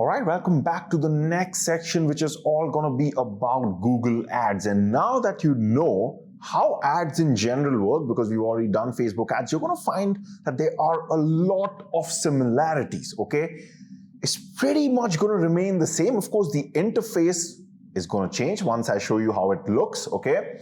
All right, welcome back to the next section, which is all going to be about Google Ads. And now that you know how ads in general work, because we've already done Facebook ads, you're going to find that there are a lot of similarities, okay? It's pretty much going to remain the same. Of course, the interface is going to change once I show you how it looks, okay?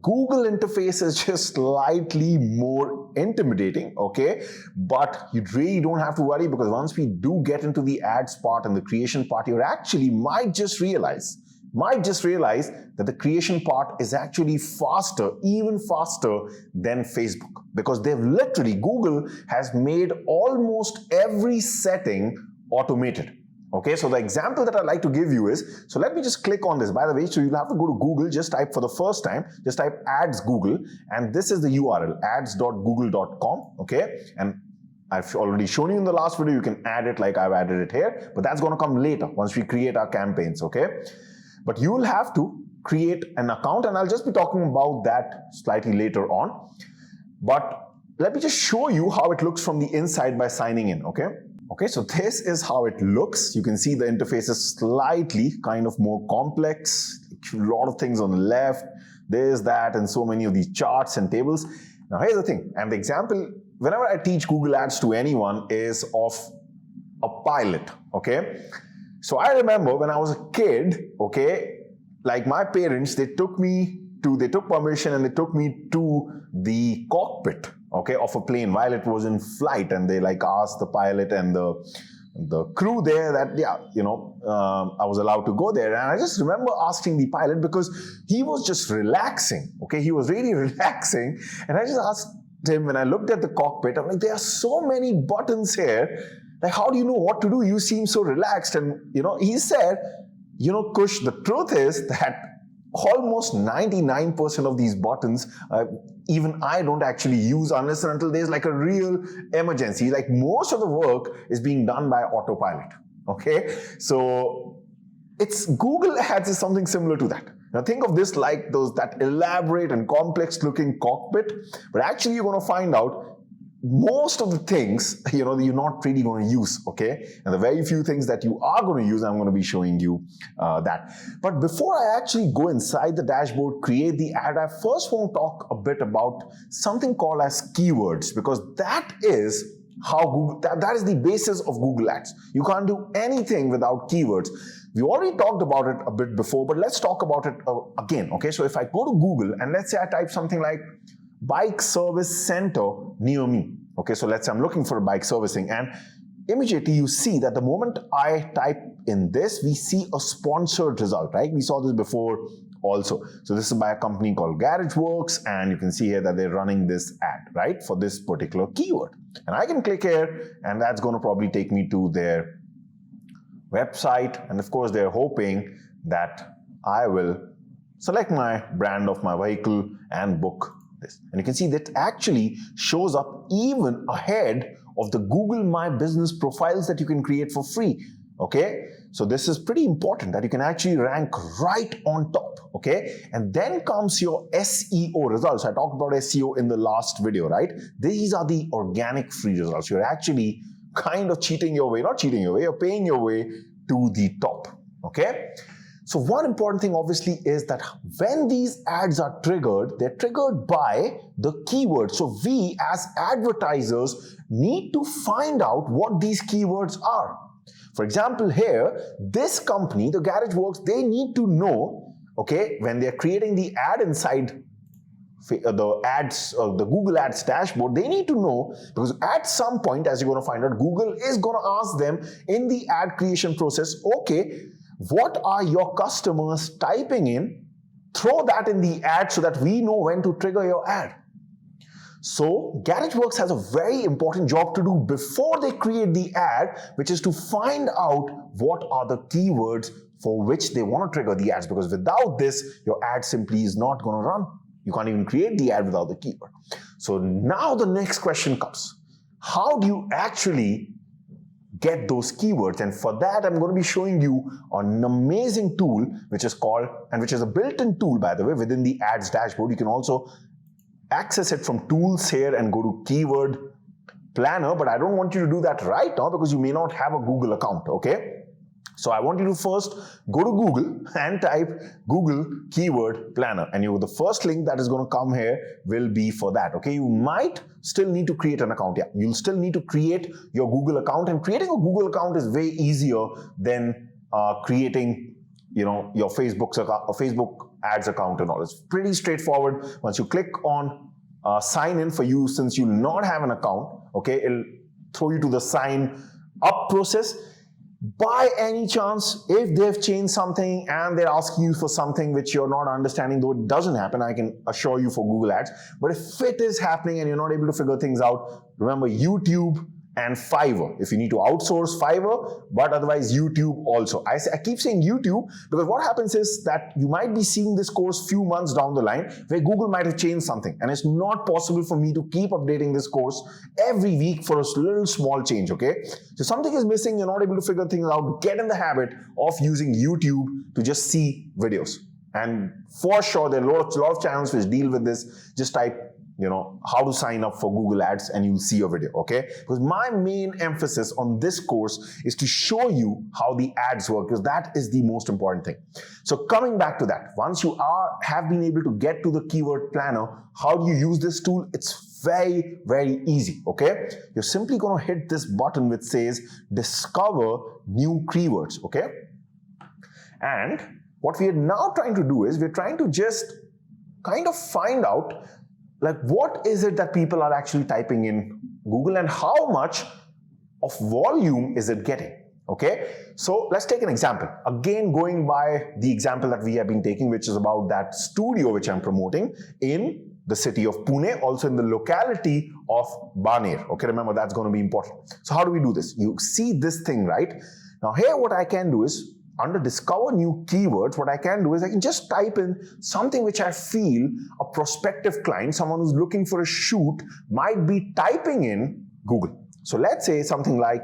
Google interface is just slightly more intimidating, okay? But you really don't have to worry, because once we do get into the ads part and the creation part, you actually might just realize that the creation part is actually faster, even faster than Facebook, because Google has made almost every setting automated. Okay, so the example that I'd like to give you is, so let me just click on this. By the way, so you'll have to go to Google, just type for the first time, just type ads Google, and this is the URL, ads.google.com, okay? And I've already shown you in the last video, you can add it like I've added it here, but that's gonna come later once we create our campaigns, okay? But you will have to create an account, and I'll just be talking about that slightly later on. But let me just show you how it looks from the inside by signing in, okay? Okay, so this is how it looks. You can see the interface is slightly kind of more complex. A lot of things on the left, there's that, and so many of these charts and tables. Now here's the thing, and the example, whenever I teach Google Ads to anyone, is of a pilot, okay? So I remember when I was a kid, okay, like my parents, they took permission and they took me to the cockpit, okay, of a plane while it was in flight, and they like asked the pilot and the crew there that, yeah, you know, I was allowed to go there. And I just remember asking the pilot, because he was just relaxing, okay, he was really relaxing, and I just asked him, when I looked at the cockpit, I'm like, there are so many buttons here, like how do you know what to do? You seem so relaxed. And you know, he said, you know, Kush, the truth is that almost 99% of these buttons, even I don't actually use unless and until there's like a real emergency. Like most of the work is being done by autopilot, okay? So it's Google Ads is something similar to that. Now think of this like that elaborate and complex looking cockpit, but actually you're going to find out most of the things, you know, you're not really going to use, okay? And the very few things that you are going to use, I'm going to be showing you that. But before I actually go inside the dashboard, create the ad, I first want to talk a bit about something called as keywords, because that is how Google, that is the basis of Google Ads. You can't do anything without keywords. We already talked about it a bit before, but let's talk about it again, okay? So if I go to Google and let's say I type something like bike service center near me. Okay, so let's say I'm looking for a bike servicing, and immediately you see that the moment I type in this, we see a sponsored result, right? We saw this before also. So this is by a company called GarageWorks, and you can see here that they're running this ad, right, for this particular keyword. And I can click here, and that's going to probably take me to their website. And of course, they're hoping that I will select my brand of my vehicle and book this. And you can see that actually shows up even ahead of the Google My Business profiles that you can create for free, okay? So this is pretty important, that you can actually rank right on top, okay? And then comes your SEO results. I talked about SEO in the last video, right? These are the organic free results. You're actually kind of cheating your way, not cheating your way, you're paying your way to the top, okay? So one important thing obviously is that when these ads are triggered, they're triggered by the keyword. So we as advertisers need to find out what these keywords are. For example, here, this company, the GarageWorks, they need to know, okay, when they're creating the ad inside the Google Ads dashboard, they need to know, because at some point, as you're going to find out, Google is going to ask them in the ad creation process, okay, what are your customers typing in? Throw that in the ad so that we know when to trigger your ad. So GarageWorks has a very important job to do before they create the ad, which is to find out what are the keywords for which they want to trigger the ads, because without this, your ad simply is not going to run. You can't even create the ad without the keyword. So now the next question comes. How do you actually get those keywords? And for that, I'm going to be showing you an amazing tool, which is called, and which is a built-in tool, by the way, within the ads dashboard. You can also access it from tools here and go to keyword planner, but I don't want you to do that right now because you may not have a Google account, okay? So I want you to first go to Google and type Google Keyword Planner, and the first link that is going to come here will be for that. Okay, you might still need to create an account. Yeah, you'll still need to create your Google account, and creating a Google account is way easier than creating, your Facebook ads account and all. It's pretty straightforward. Once you click on sign in for you, since you not have an account, okay, it'll throw you to the sign up process. By any chance, if they've changed something and they're asking you for something which you're not understanding, though it doesn't happen, I can assure you, for Google Ads. But if it is happening and you're not able to figure things out, remember YouTube and Fiverr. If you need to outsource, Fiverr, but otherwise YouTube also. I keep saying YouTube because what happens is that you might be seeing this course few months down the line where Google might have changed something, and it's not possible for me to keep updating this course every week for a little small change, okay? So something is missing, you're not able to figure things out, get in the habit of using YouTube to just see videos. And for sure, there are a lot of channels which deal with this. Just type how to sign up for Google Ads and you'll see a video, okay? Because my main emphasis on this course is to show you how the ads work, because that is the most important thing. So coming back to that, once you have been able to get to the keyword planner, how do you use this tool? It's very, very easy, okay? You're simply going to hit this button which says discover new keywords, okay? And what we are now trying to do is we're trying to just kind of find out what is it that people are actually typing in Google and how much of volume is it getting, okay? So let's take an example. Again, going by the example that we have been taking, which is about that studio which I'm promoting in the city of Pune, also in the locality of Baner, okay? Remember, that's going to be important. So how do we do this? You see this thing, right? Now here what I can do is, under discover new keywords, what I can do is I can just type in something which I feel a prospective client, someone who's looking for a shoot, might be typing in Google. So let's say something like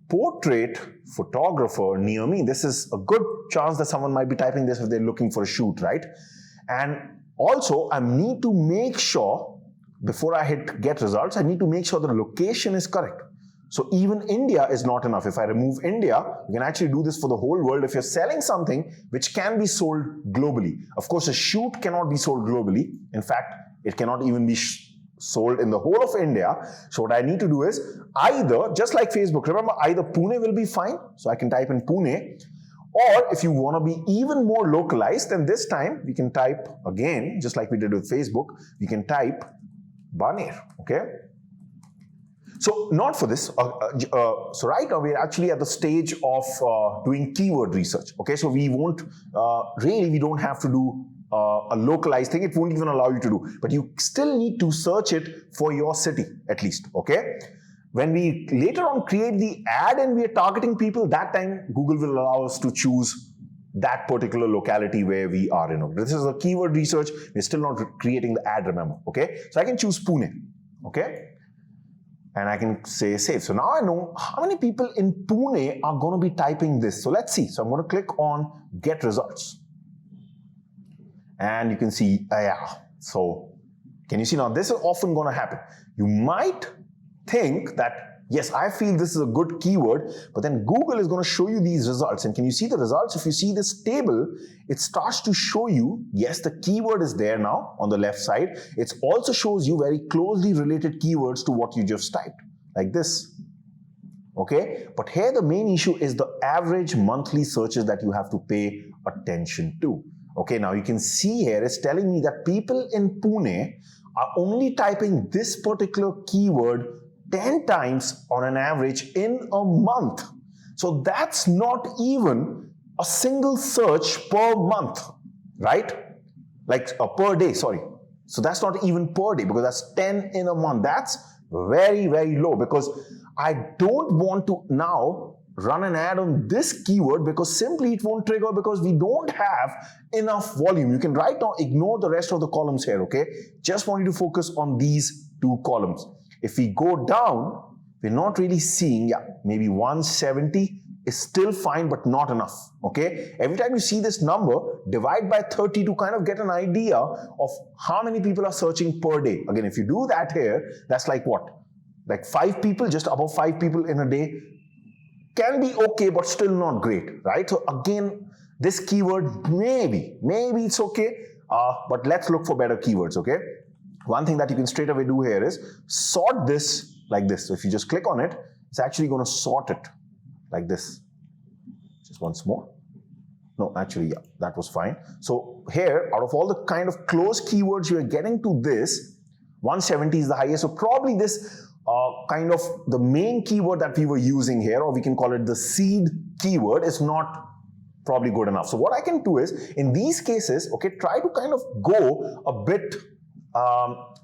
portrait photographer near me. This is a good chance that someone might be typing this if they're looking for a shoot, right? And also I need to make sure, before I hit get results, I need to make sure the location is correct. So even India is not enough. If I remove India, you can actually do this for the whole world if you're selling something which can be sold globally. Of course, a shoot cannot be sold globally. In fact, it cannot even be sold in the whole of India. So what I need to do is either, just like Facebook, remember, either Pune will be fine. So I can type in Pune. Or if you want to be even more localized, then this time we can type again, just like we did with Facebook, we can type Baner, okay? So not for this, so right now we're actually at the stage of doing keyword research, okay? So we won't, we don't have to do a localized thing, it won't even allow you to do, but you still need to search it for your city at least, okay? When we later on create the ad and we are targeting people, that time Google will allow us to choose that particular locality where we are in. This is a keyword research, we're still not creating the ad, remember, okay? So I can choose Pune, okay? And I can say save. So now I know how many people in Pune are going to be typing this. So let's see. So I'm going to click on get results. And you can see, yeah. So can you see now this is often going to happen. You might think that, yes, I feel this is a good keyword, but then Google is going to show you these results. And can you see the results? If you see this table, it starts to show you, yes, the keyword is there now on the left side. It also shows you very closely related keywords to what you just typed, like this. Okay, but here the main issue is the average monthly searches that you have to pay attention to. Okay, now you can see here it's telling me that people in Pune are only typing this particular keyword 10 times on an average in a month. So that's not even a single search per month, right? Like per day, sorry. So that's not even per day because that's 10 in a month. That's very, very low because I don't want to now run an ad on this keyword because simply it won't trigger because we don't have enough volume. You can right now ignore the rest of the columns here, okay? Just want you to focus on these two columns. If we go down, we're not really seeing, yeah, maybe 170 is still fine, but not enough, okay? Every time you see this number, divide by 30 to kind of get an idea of how many people are searching per day. Again, if you do that here, that's like what? Like 5 people, just above 5 people in a day can be okay, but still not great, right? So again, this keyword, maybe it's okay, but let's look for better keywords, okay? One thing that you can straight away do here is sort this like this. So if you just click on it, it's actually going to sort it like this. Just once more. No, actually, yeah, that was fine. So here, out of all the kind of close keywords you are getting to this, 170 is the highest. So probably this kind of the main keyword that we were using here, or we can call it the seed keyword, is not probably good enough. So what I can do is, in these cases, okay, try to kind of go a bit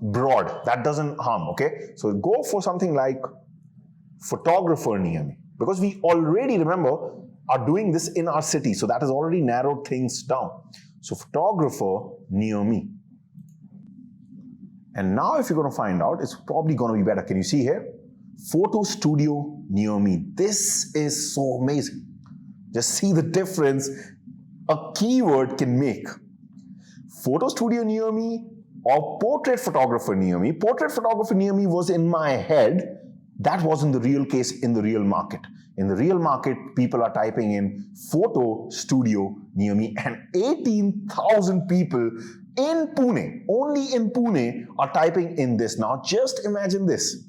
broad. That doesn't harm, okay? So go for something like photographer near me, because we already, remember, are doing this in our city. So that has already narrowed things down. So photographer near me. And now if you're going to find out, it's probably going to be better. Can you see here? Photo studio near me. This is so amazing. Just see the difference a keyword can make. Photo studio near me or portrait photographer near me. Portrait photographer near me was in my head. That wasn't the real case in the real market. In the real market, people are typing in photo studio near me, and 18,000 people in Pune, only in Pune, are typing in this. Now just imagine this.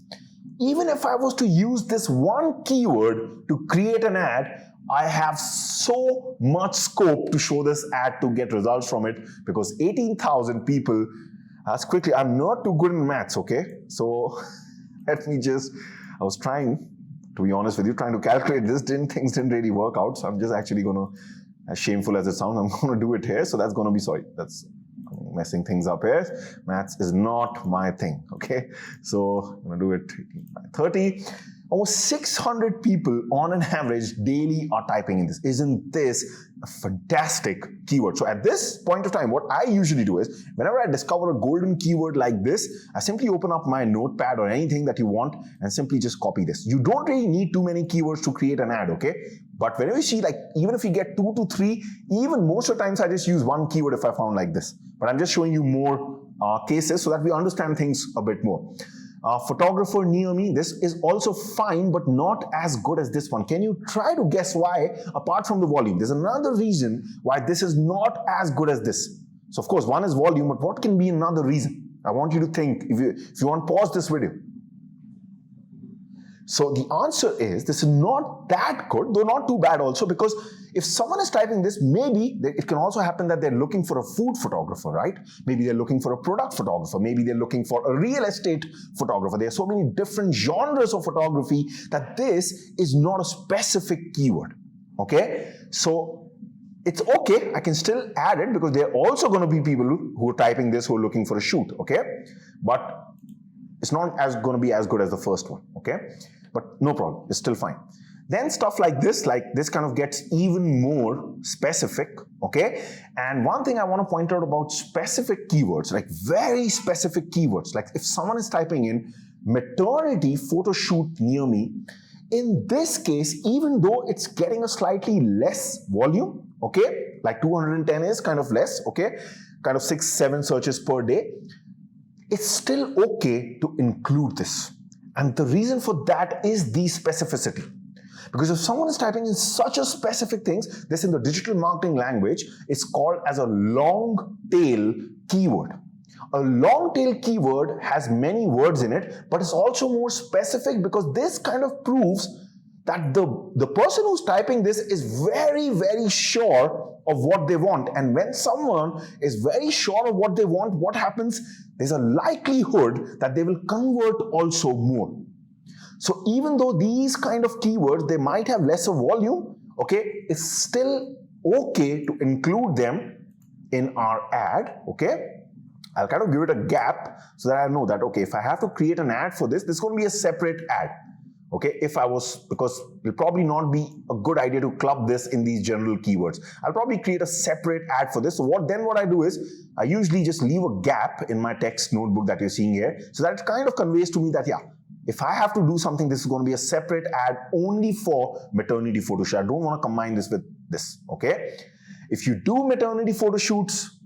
Even if I was to use this one keyword to create an ad, I have so much scope to show this ad to get results from it, because 18,000 people, as quickly, I'm not too good in maths, okay? So let me just, I was trying, to be honest with you, trying to calculate this, things didn't really work out. So I'm just actually going to, as shameful as it sounds, I'm going to do it here. So that's going to be, sorry, that's messing things up here. Maths is not my thing, okay? So I'm going to do it 30. Almost 600 people on an average daily are typing in this. Isn't this a fantastic keyword? So at this point of time, what I usually do is, whenever I discover a golden keyword like this, I simply open up my notepad or anything that you want and simply just copy this. You don't really need too many keywords to create an ad, okay? But whenever you see, like, even if you get 2 to 3, even most of the times I just use one keyword if I found like this. But I'm just showing you more cases so that we understand things a bit more. Photographer near me, this is also fine, but not as good as this one. Can you try to guess why, apart from the volume? There's another reason why this is not as good as this. So of course, one is volume, but what can be another reason? I want you to think. If you want, pause this video. So the answer is, this is not that good, though not too bad also, because if someone is typing this, maybe it can also happen that they're looking for a food photographer, right? Maybe they're looking for a product photographer. Maybe they're looking for a real estate photographer. There are so many different genres of photography that this is not a specific keyword, okay? So it's okay, I can still add it, because there are also going to be people who are typing this who are looking for a shoot, okay? But it's not going to be as good as the first one, okay? But no problem, it's still fine. Then stuff like this kind of gets even more specific, okay? And one thing I want to point out about specific keywords, like very specific keywords, like if someone is typing in maternity photo shoot near me, in this case, even though it's getting a slightly less volume, okay? Like 210 is kind of less, okay? Kind of 6-7 searches per day. It's still okay to include this. And the reason for that is the specificity. Because if someone is typing in such a specific things, this in the digital marketing language is called as a long tail keyword. A long tail keyword has many words in it, but it's also more specific, because this kind of proves that the person who's typing this is very, very sure of what they want. And when someone is very sure of what they want, what happens? There's a likelihood that they will convert also more. So even though these kind of keywords, they might have lesser volume, okay, it's still okay to include them in our ad, okay? I'll kind of give it a gap so that I know that, okay, if I have to create an ad for this, this is going to be a separate ad. Okay, because it'll probably not be a good idea to club this in these general keywords. I'll probably create a separate ad for this. So what I do is, I usually just leave a gap in my text notebook that you're seeing here, so that it kind of conveys to me that, yeah, if I have to do something, this is going to be a separate ad only for maternity photo shoot. I don't want to combine this with this, okay? If you do maternity photo shoots,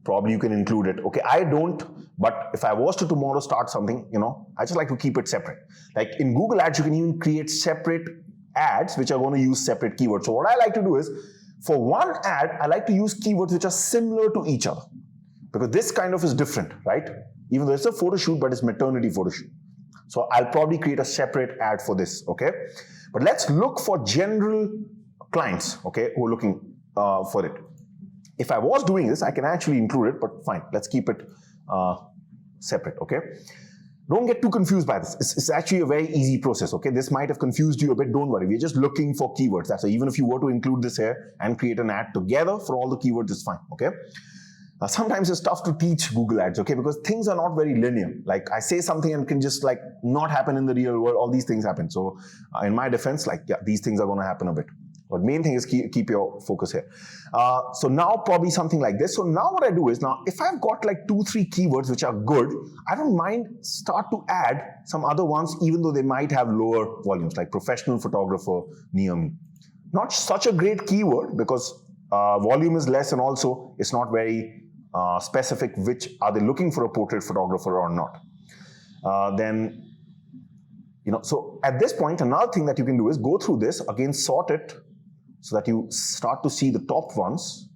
probably you can include it. Okay, I don't, but if I was to tomorrow start something, I just like to keep it separate. Like in Google Ads, you can even create separate ads which are going to use separate keywords. So what I like to do is, for one ad, I like to use keywords which are similar to each other, because this kind of is different, right? Even though it's a photo shoot, but it's maternity photo shoot. So I'll probably create a separate ad for this, okay? But let's look for general clients, okay, who are looking for it. If I was doing this, I can actually include it, but fine, let's keep it separate, okay? Don't get too confused by this. It's actually a very easy process, okay? This might have confused you a bit, don't worry. We're just looking for keywords. That's why even if you were to include this here and create an ad together for all the keywords, it's fine, okay? Sometimes it's tough to teach Google Ads, okay? Because things are not very linear. Like I say something and it can just like not happen in the real world. All these things happen. So in my defense, like, yeah, these things are going to happen a bit. But main thing is keep your focus here. So now probably something like this. So now what I do is, now if I've got like 2-3 keywords which are good, I don't mind start to add some other ones, even though they might have lower volumes, like professional photographer near me. Not such a great keyword because volume is less, and also it's not very specific which are they looking for, a portrait photographer or not. Then, you know, so at this point, another thing that you can do is go through this, again sort it so that you start to see the top ones.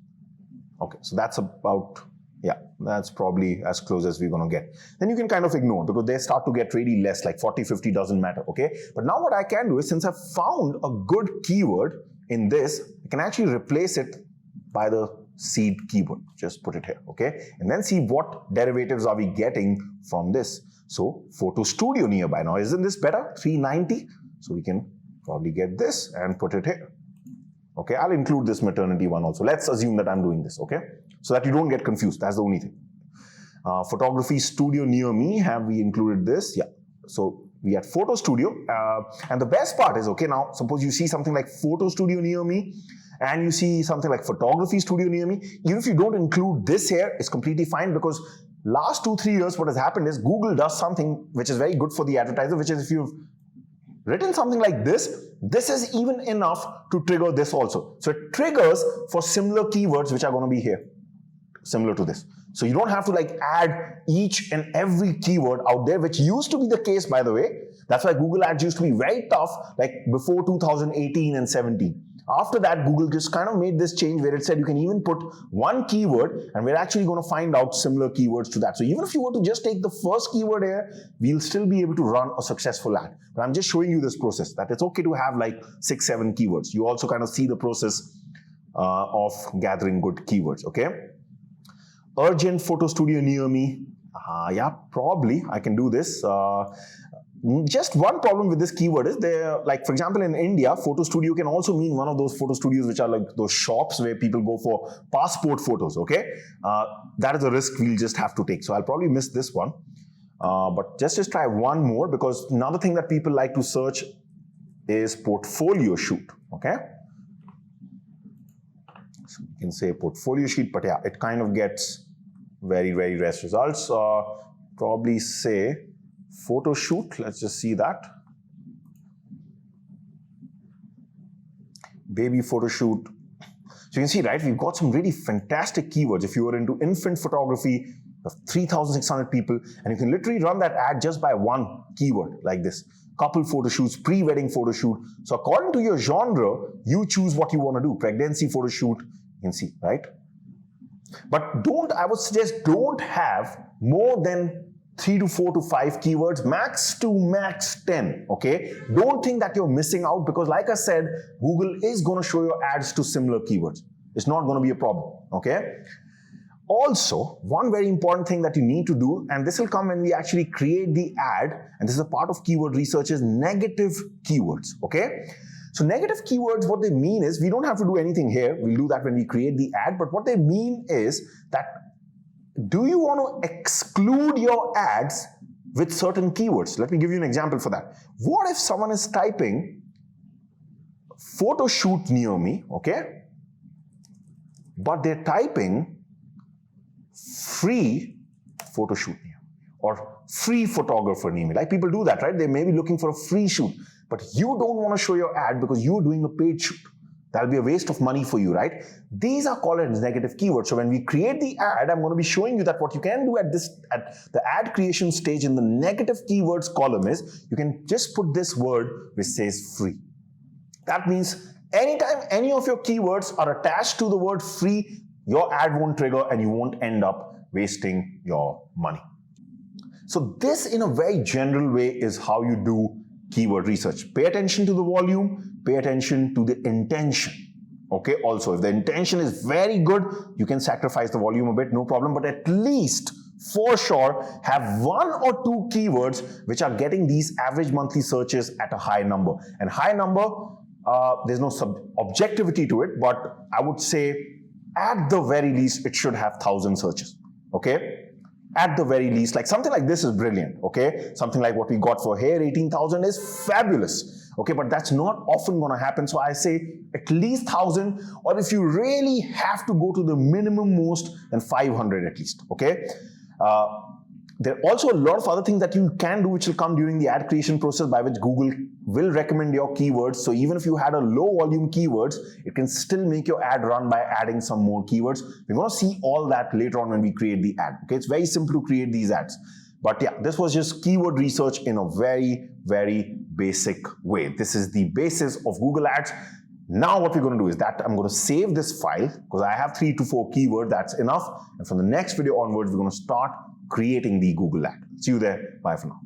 Okay, so that's about, yeah, that's probably as close as we're going to get. Then you can kind of ignore, because they start to get really less, like 40, 50 doesn't matter, okay? But now what I can do is, since I've found a good keyword in this, I can actually replace it by the seed keyword. Just put it here, okay? And then see what derivatives are we getting from this. So photo studio nearby. Now, isn't this better? 390. So we can probably get this and put it here. Okay, I'll include this maternity one also. Let's assume that I'm doing this, okay? So that you don't get confused. That's the only thing. Photography studio near me. Have we included this? Yeah. So we had photo studio. And the best part is, okay, now suppose you see something like photo studio near me, and you see something like photography studio near me. Even if you don't include this here, it's completely fine, because last 2-3 years, what has happened is Google does something which is very good for the advertiser, which is if you've written something like this, this is even enough to trigger this also. So it triggers for similar keywords which are going to be here, similar to this. So you don't have to like add each and every keyword out there, which used to be the case, by the way. That's why Google Ads used to be very tough, like before 2018 and 17. After that, Google just kind of made this change where it said you can even put one keyword, and we're actually going to find out similar keywords to that. So even if you were to just take the first keyword here, we'll still be able to run a successful ad. But I'm just showing you this process, that it's okay to have like 6-7 keywords. You also kind of see the process of gathering good keywords, okay? Urgent photo studio near me. Yeah, probably I can do this. Just one problem with this keyword is, there, like for example in India, photo studio can also mean one of those photo studios which are like those shops where people go for passport photos, okay? That is a risk we'll just have to take. So I'll probably miss this one. But just try one more, because another thing that people like to search is portfolio shoot, okay? So you can say portfolio shoot, but yeah, it kind of gets very, very less results. Probably say photo shoot, let's just see that. Baby photo shoot. So you can see, right, we've got some really fantastic keywords. If you were into infant photography, of 3,600 people, and you can literally run that ad just by one keyword like this. Couple photo shoots, pre-wedding photo shoot. So according to your genre, you choose what you want to do. Pregnancy photo shoot, you can see, right? But I would suggest don't have more than 3 to 4 to 5 keywords, max 10, okay? Don't think that you're missing out, because like I said, Google is going to show your ads to similar keywords. It's not going to be a problem, okay? Also, one very important thing that you need to do, and this will come when we actually create the ad, and this is a part of keyword research, is negative keywords, okay? So negative keywords, what they mean is, we don't have to do anything here. We'll do that when we create the ad, but what they mean is that, do you want to exclude your ads with certain keywords? Let me give you an example for that. What if someone is typing photo shoot near me, okay? But they're typing free photo shoot near me, or free photographer near me. Like people do that, right? They may be looking for a free shoot, but you don't want to show your ad because you're doing a paid shoot. That'll be a waste of money for you, right? These are called as negative keywords. So when we create the ad, I'm going to be showing you that what you can do at the ad creation stage in the negative keywords column is, you can just put this word which says free. That means anytime any of your keywords are attached to the word free, your ad won't trigger and you won't end up wasting your money. So this, in a very general way, is how you do keyword research. Pay attention to the volume, pay attention to the intention. Okay, also, if the intention is very good, you can sacrifice the volume a bit, no problem, but at least for sure have 1 or 2 keywords which are getting these average monthly searches at a high number. And high number, there's no objectivity to it, but I would say at the very least it should have 1,000 searches. Okay, at the very least, like something like this is brilliant. Okay, something like what we got for here, 18,000, is fabulous. Okay, but that's not often going to happen. So I say at least 1,000, or if you really have to go to the minimum most, then 500 at least. Okay. There are also a lot of other things that you can do which will come during the ad creation process, by which Google will recommend your keywords. So even if you had a low volume keywords, it can still make your ad run by adding some more keywords. We're going to see all that later on when we create the ad. Okay, it's very simple to create these ads. But yeah, this was just keyword research in a very, very basic way. This is the basis of Google Ads. Now what we're going to do is that I'm going to save this file because I have 3 to 4 keywords. That's enough. And from the next video onwards, we're going to start creating the Google ad. See you there. Bye for now.